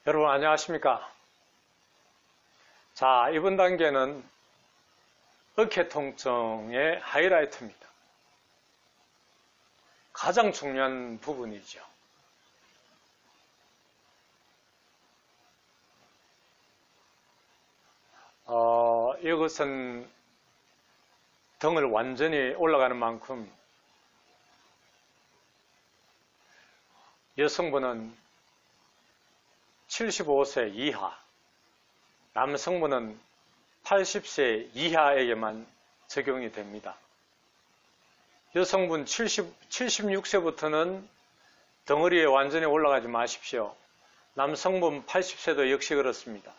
여러분 안녕하십니까? 자, 이번 단계는 어깨 통증의 하이라이트입니다. 가장 중요한 부분이죠. 이것은 등을 완전히 올라가는 만큼 여성분은 75세 이하, 남성분은 80세 이하에게만 적용이 됩니다. 여성분 76세부터는 덩어리에 완전히 올라가지 마십시오. 남성분 80세도 역시 그렇습니다.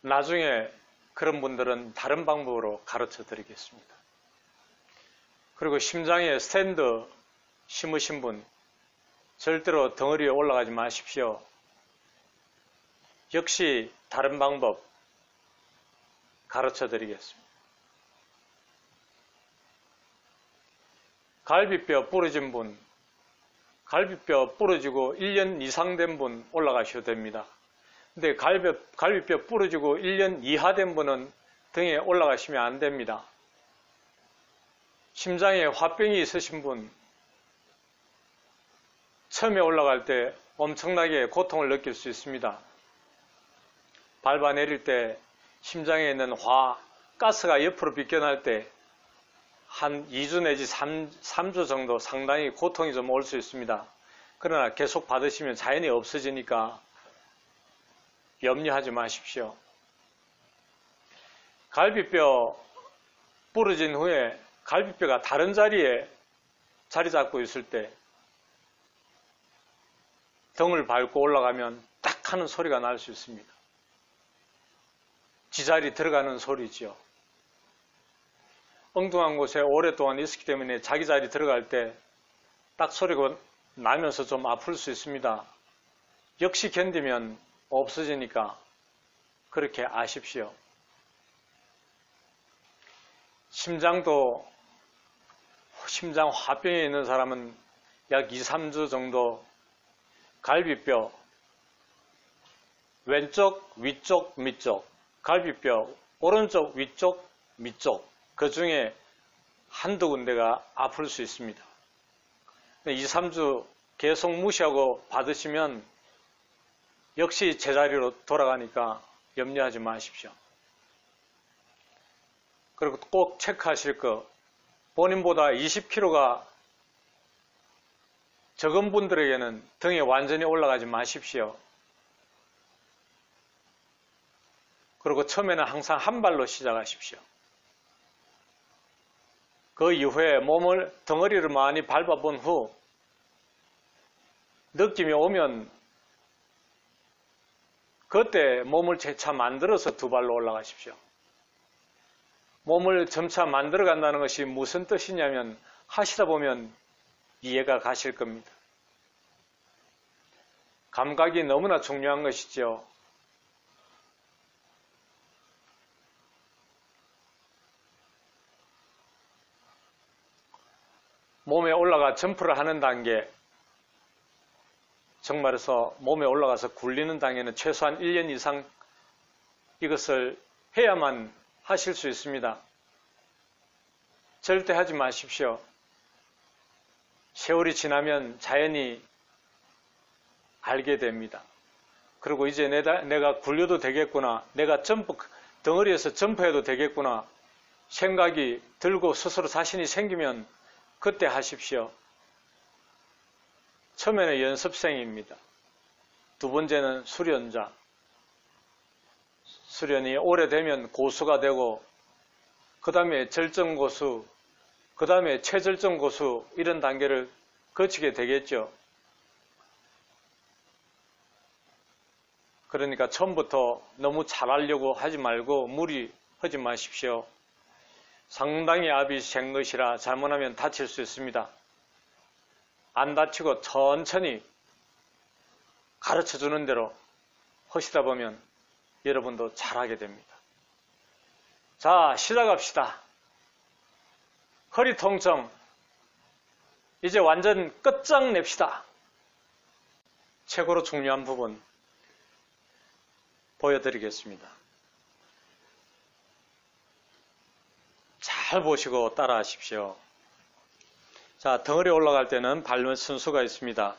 나중에 그런 분들은 다른 방법으로 가르쳐 드리겠습니다. 그리고 심장에 스탠드 심으신 분 절대로 덩어리에 올라가지 마십시오. 역시 다른 방법 가르쳐 드리겠습니다. 갈비뼈 부러진 분, 갈비뼈 부러지고 1년 이상 된 분 올라가셔도 됩니다. 근데 갈비뼈 부러지고 1년 이하 된 분은 등에 올라가시면 안 됩니다. 심장에 화병이 있으신 분, 처음에 올라갈 때 엄청나게 고통을 느낄 수 있습니다. 밟아 내릴 때 심장에 있는 가스가 옆으로 비껴날 때 한 2주 내지 3주 정도 상당히 고통이 좀 올 수 있습니다. 그러나 계속 받으시면 자연히 없어지니까 염려하지 마십시오. 갈비뼈 부러진 후에 갈비뼈가 다른 자리에 자리 잡고 있을 때 등을 밟고 올라가면 딱 하는 소리가 날 수 있습니다. 지자리 들어가는 소리지요. 엉뚱한 곳에 오랫동안 있었기 때문에 자기 자리 들어갈 때 딱 소리가 나면서 좀 아플 수 있습니다. 역시 견디면 없어지니까 그렇게 아십시오. 심장 화병에 있는 사람은 약 2, 3주 정도 갈비뼈 왼쪽, 위쪽, 밑쪽, 갈비뼈 오른쪽, 위쪽, 밑쪽 그 중에 한두 군데가 아플 수 있습니다. 2, 3주 계속 무시하고 받으시면 역시 제자리로 돌아가니까 염려하지 마십시오. 그리고 꼭 체크하실 거, 본인보다 20kg가 적은 분들에게는 등에 완전히 올라가지 마십시오. 그리고 처음에는 항상 한 발로 시작하십시오. 그 이후에 덩어리를 많이 밟아본 후 느낌이 오면 그때 몸을 재차 만들어서 두 발로 올라가십시오. 몸을 점차 만들어 간다는 것이 무슨 뜻이냐면 하시다 보면 이해가 가실 겁니다. 감각이 너무나 중요한 것이죠. 몸에 올라가 점프를 하는 단계, 정말해서 몸에 올라가서 굴리는 단계는 최소한 1년 이상 이것을 해야만 하실 수 있습니다. 절대 하지 마십시오. 세월이 지나면 자연히 알게 됩니다. 그리고 이제 내가 굴려도 되겠구나, 내가 덩어리에서 점프해도 되겠구나 생각이 들고 스스로 자신이 생기면 그때 하십시오. 처음에는 연습생입니다. 두 번째는 수련자. 수련이 오래되면 고수가 되고 그 다음에 절정고수, 그 다음에 최절정고수 이런 단계를 거치게 되겠죠. 그러니까 처음부터 너무 잘하려고 하지 말고 무리하지 마십시오. 상당히 압이 센 것이라 잘못하면 다칠 수 있습니다. 안 다치고 천천히 가르쳐주는 대로 하시다 보면 여러분도 잘하게 됩니다. 자, 시작합시다. 허리 통증 이제 완전 끝장냅시다. 최고로 중요한 부분 보여드리겠습니다. 잘 보시고 따라 하십시오. 자, 덩어리 올라갈 때는 밟는 순서가 있습니다.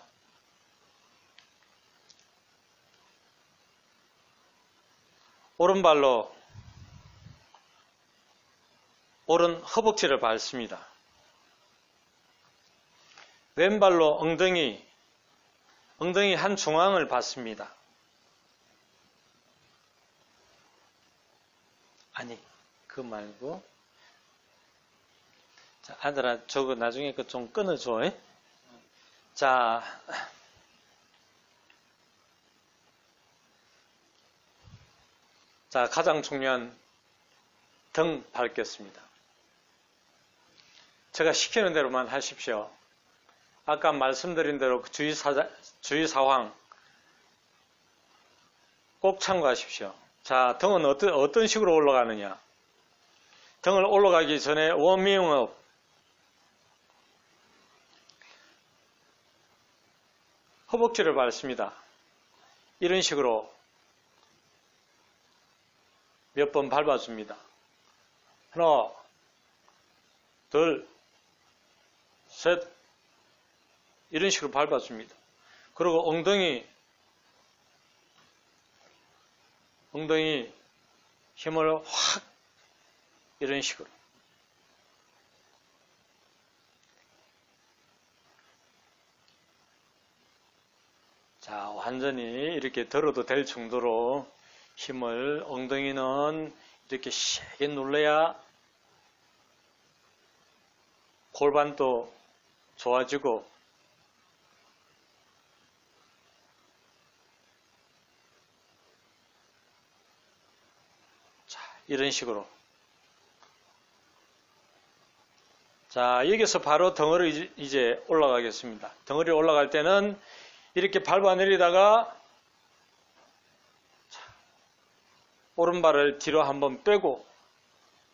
오른발로 오른 허벅지를 밟습니다. 왼발로 엉덩이 한 중앙을 밟습니다. 아니, 그거 말고. 자, 아들아, 저거 나중에 그 좀 끊어줘. 에? 자, 가장 중요한 등 밟겠습니다. 제가 시키는 대로만 하십시오. 아까 말씀드린 대로 주의 사항 꼭 참고하십시오. 자, 등은 어떤 식으로 올라가느냐. 등을 올라가기 전에 워밍업, 허벅지를 밟습니다. 이런 식으로 몇 번 밟아줍니다. 하나, 둘, 셋, 이런 식으로 밟아줍니다. 그리고 엉덩이 힘을 확, 이런 식으로. 자, 완전히 이렇게 들어도 될 정도로 힘을, 엉덩이는 이렇게 세게 눌러야 골반도 좋아지고, 자, 이런 식으로. 자, 여기서 바로 덩어리 이제 올라가겠습니다. 덩어리 올라갈 때는 이렇게 밟아 내리다가 오른발을 뒤로 한번 빼고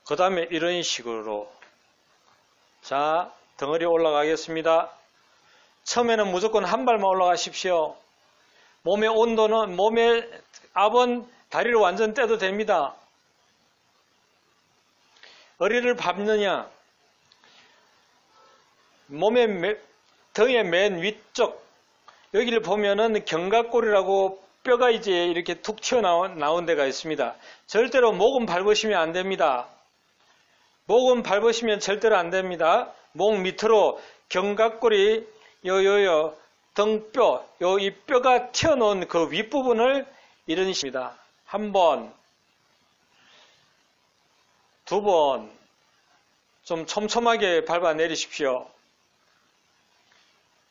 그 다음에 이런 식으로. 자, 덩어리 올라가겠습니다. 처음에는 무조건 한 발만 올라가십시오. 몸의 온도는, 몸의 압은 다리를 완전 떼도 됩니다. 어리를 밟느냐, 몸의 등의 맨 위쪽 여기를 보면은 견갑골이라고 뼈가 이제 이렇게 툭 튀어나온 데가 있습니다. 절대로 목은 밟으시면 안 됩니다. 목은 밟으시면 절대로 안 됩니다. 목 밑으로 견갑골이 등뼈, 이 뼈가 튀어나온 그 윗부분을 이런 식입니다. 한 번, 두 번, 좀 촘촘하게 밟아 내리십시오.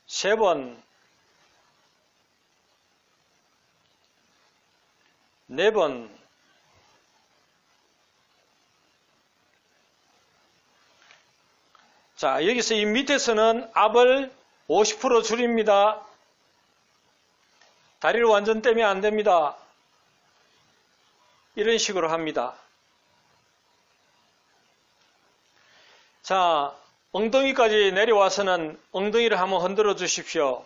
세 번, 네 번, 자, 여기서 이 밑에서는 압을 50% 줄입니다. 다리를 완전 떼면 안 됩니다. 이런 식으로 합니다. 자, 엉덩이까지 내려와서는 엉덩이를 한번 흔들어 주십시오.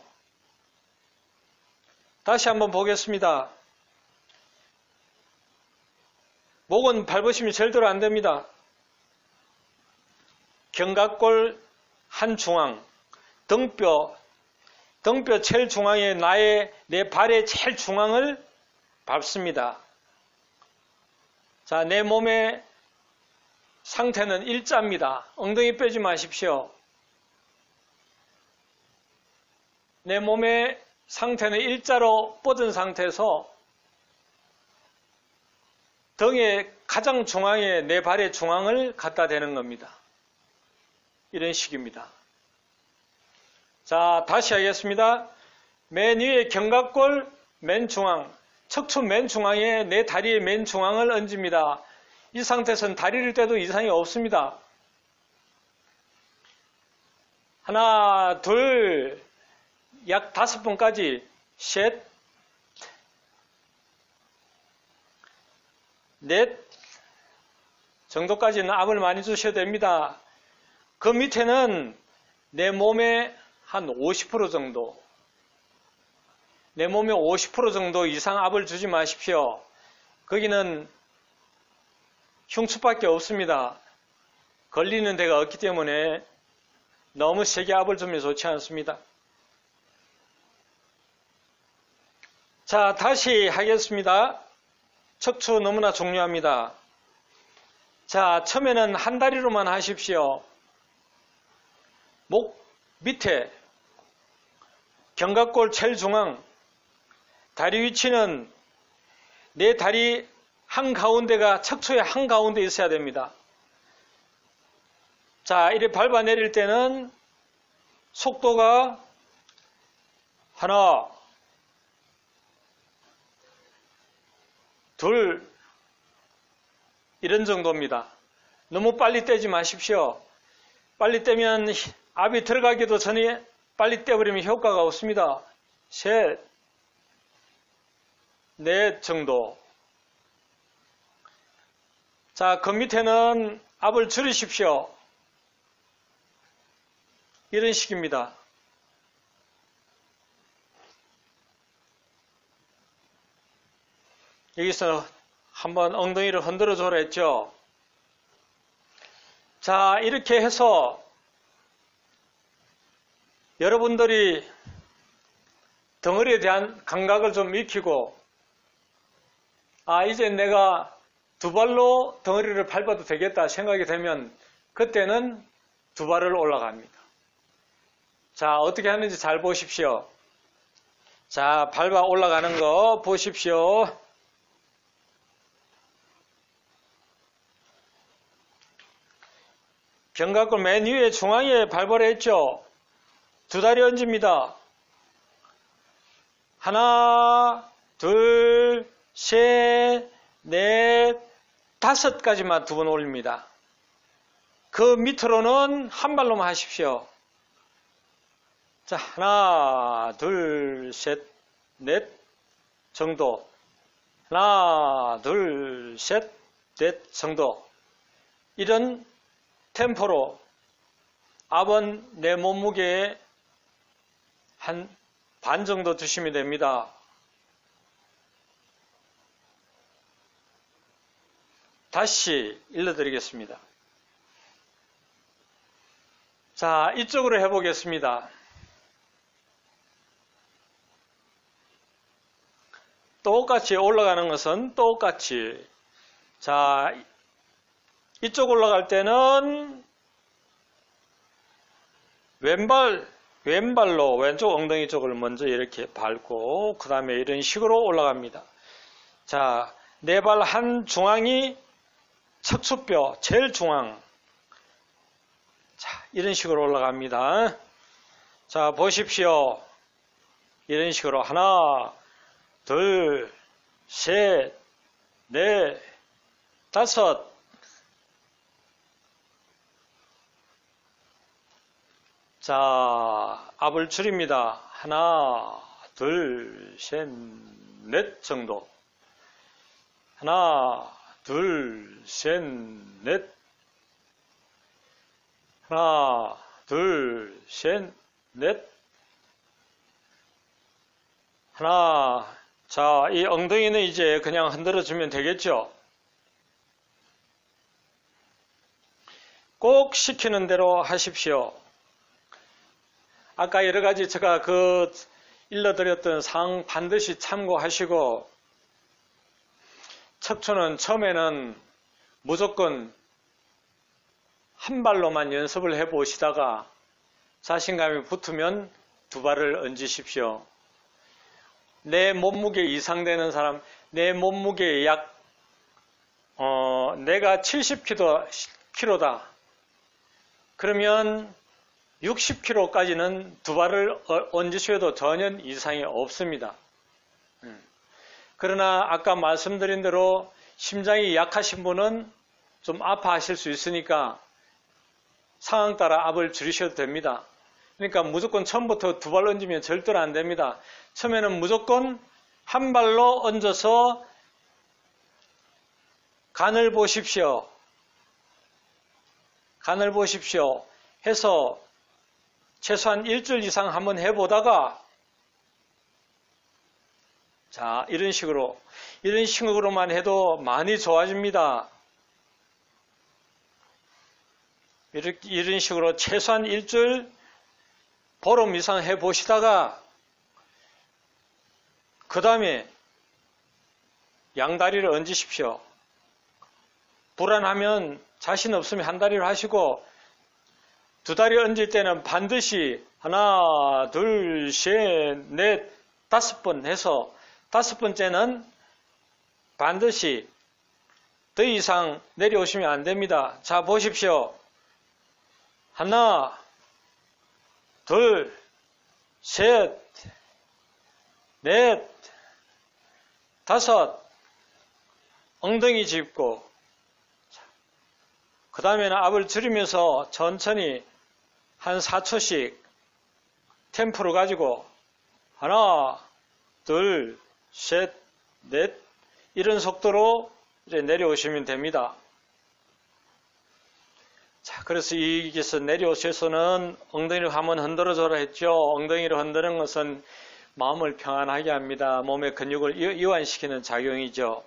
다시 한번 보겠습니다. 목은 밟으시면 절대로 안 됩니다. 견갑골 한 중앙, 등뼈 제일 중앙에 내 발의 제일 중앙을 밟습니다. 자, 내 몸의 상태는 일자입니다. 엉덩이 빼지 마십시오. 내 몸의 상태는 일자로 뻗은 상태에서 등의 가장 중앙에 내 발의 중앙을 갖다 대는 겁니다. 이런 식입니다. 자, 다시 하겠습니다. 맨 위에 견갑골 맨 중앙, 척추 맨 중앙에 내 다리의 맨 중앙을 얹습니다. 이 상태에서는 다리를 떼도 이상이 없습니다. 하나, 둘, 약 5번까지, 셋, 넷 정도까지는 압을 많이 주셔야 됩니다. 그 밑에는 내 몸의 한 50% 정도, 내 몸의 50% 정도 이상 압을 주지 마십시오. 거기는 흉추밖에 없습니다. 걸리는 데가 없기 때문에 너무 세게 압을 주면 좋지 않습니다. 자, 다시 하겠습니다. 척추 너무나 중요합니다. 자, 처음에는 한 다리로만 하십시오. 목 밑에 견갑골 제일 중앙, 다리 위치는 내 다리 한가운데가 척추의 한가운데 있어야 됩니다. 자, 이렇게 밟아 내릴 때는 속도가 하나, 둘, 이런 정도입니다. 너무 빨리 떼지 마십시오. 빨리 떼면 압이 들어가기도 전에 빨리 떼버리면 효과가 없습니다. 셋, 넷 정도. 자, 그 밑에는 압을 줄이십시오. 이런 식입니다. 여기서 한번 엉덩이를 흔들어 줘라 했죠. 자, 이렇게 해서 여러분들이 덩어리에 대한 감각을 좀 익히고, 이제 내가 두 발로 덩어리를 밟아도 되겠다 생각이 되면 그때는 두 발을 올라갑니다. 자, 어떻게 하는지 잘 보십시오. 자, 밟아 올라가는 거 보십시오. 견갑골 맨 위에 중앙에 밟아라 했죠. 두 다리 얹습니다. 하나, 둘, 셋, 넷, 다섯 가지만 두 번 올립니다. 그 밑으로는 한 발로만 하십시오. 자, 하나, 둘, 셋, 넷 정도. 하나, 둘, 셋, 넷 정도. 이런 템포로 압은 내 몸무게의 한 반 정도 드시면 됩니다. 다시 일러드리겠습니다. 자, 이쪽으로 해보겠습니다. 똑같이 올라가는 것은 똑같이. 자, 이쪽 올라갈 때는 왼발로 왼쪽 엉덩이 쪽을 먼저 이렇게 밟고 그 다음에 이런 식으로 올라갑니다. 자, 네 발 한 중앙이 척추뼈 제일 중앙. 자, 이런 식으로 올라갑니다. 자, 보십시오. 이런 식으로 하나, 둘, 셋, 넷, 다섯. 자, 압을 줄입니다. 하나, 둘, 셋, 넷 정도. 하나, 둘, 셋, 넷. 하나, 둘, 셋, 넷. 하나. 자, 이 엉덩이는 이제 그냥 흔들어주면 되겠죠? 꼭 시키는 대로 하십시오. 아까 여러 가지 제가 일러드렸던 사항 반드시 참고하시고, 척추는 처음에는 무조건 한 발로만 연습을 해 보시다가 자신감이 붙으면 두 발을 얹으십시오. 내 몸무게 이상 되는 사람, 내 몸무게 내가 70kg다. 그러면 60kg까지는 두 발을 얹으셔도 전혀 이상이 없습니다. 그러나 아까 말씀드린 대로 심장이 약하신 분은 좀 아파하실 수 있으니까 상황 따라 압을 줄이셔도 됩니다. 그러니까 무조건 처음부터 두 발 얹으면 절대로 안 됩니다. 처음에는 무조건 한 발로 얹어서 간을 보십시오. 간을 보십시오. 해서 최소한 일주일 이상 한번 해보다가 자, 이런 식으로만 해도 많이 좋아집니다. 이런 식으로 최소한 일주일, 보름 이상 해보시다가 그 다음에 양다리를 얹으십시오. 불안하면 자신 없으면 한 다리를 하시고 두 다리 얹을 때는 반드시 하나, 둘, 셋, 넷, 5번 해서 5번째는 반드시 더 이상 내려오시면 안 됩니다. 자, 보십시오. 하나, 둘, 셋, 넷, 5, 엉덩이 짚고, 그 다음에는 압을 줄이면서 천천히 한 4초씩 템포를 가지고 하나, 둘, 셋, 넷 이런 속도로 이제 내려오시면 됩니다. 자, 그래서 여기서 내려오셔서는 엉덩이를 한번 흔들어줘라 했죠. 엉덩이를 흔드는 것은 마음을 평안하게 합니다. 몸의 근육을 이완시키는 작용이죠.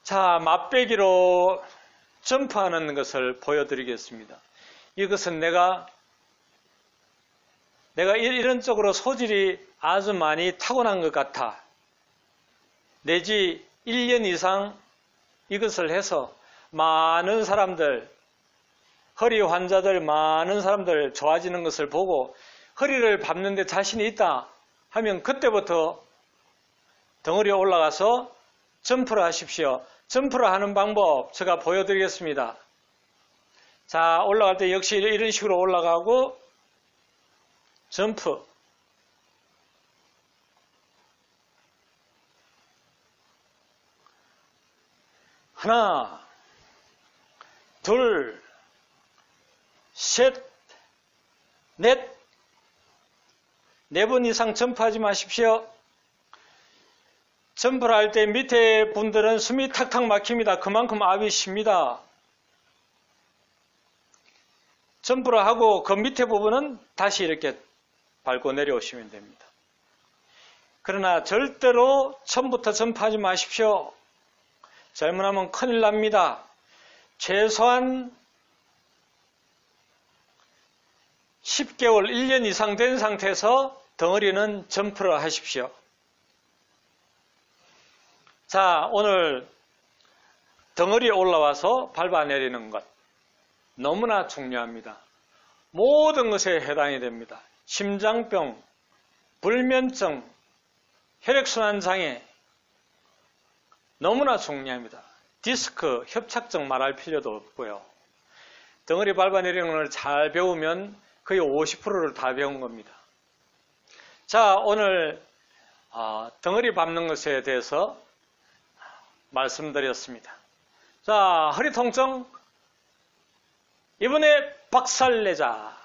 자, 맛배기로 점프하는 것을 보여드리겠습니다. 이것은 내가 이런 쪽으로 소질이 아주 많이 타고난 것 같아. 내지 1년 이상 이것을 해서 많은 사람들, 허리 환자들, 많은 사람들 좋아지는 것을 보고 허리를 밟는데 자신이 있다 하면 그때부터 덩어리에 올라가서 점프를 하십시오. 점프를 하는 방법 제가 보여드리겠습니다. 자, 올라갈 때 역시 이런 식으로 올라가고 점프. 하나, 둘, 셋, 넷. 4번 이상 점프하지 마십시오. 점프를 할 때 밑에 분들은 숨이 탁탁 막힙니다. 그만큼 압이 쉽니다. 점프를 하고 그 밑에 부분은 다시 이렇게 밟고 내려오시면 됩니다. 그러나 절대로 처음부터 점프하지 마십시오. 잘못하면 큰일 납니다. 최소한 10개월, 1년 이상 된 상태에서 덩어리는 점프를 하십시오. 자, 오늘 덩어리에 올라와서 밟아내리는 것 너무나 중요합니다. 모든 것에 해당이 됩니다. 심장병, 불면증, 혈액순환장애 너무나 중요합니다. 디스크, 협착증 말할 필요도 없고요. 덩어리 밟아내리는 걸 잘 배우면 거의 50%를 다 배운 겁니다. 자, 오늘 덩어리 밟는 것에 대해서 말씀드렸습니다. 자, 허리 통증 이번에 박살내자.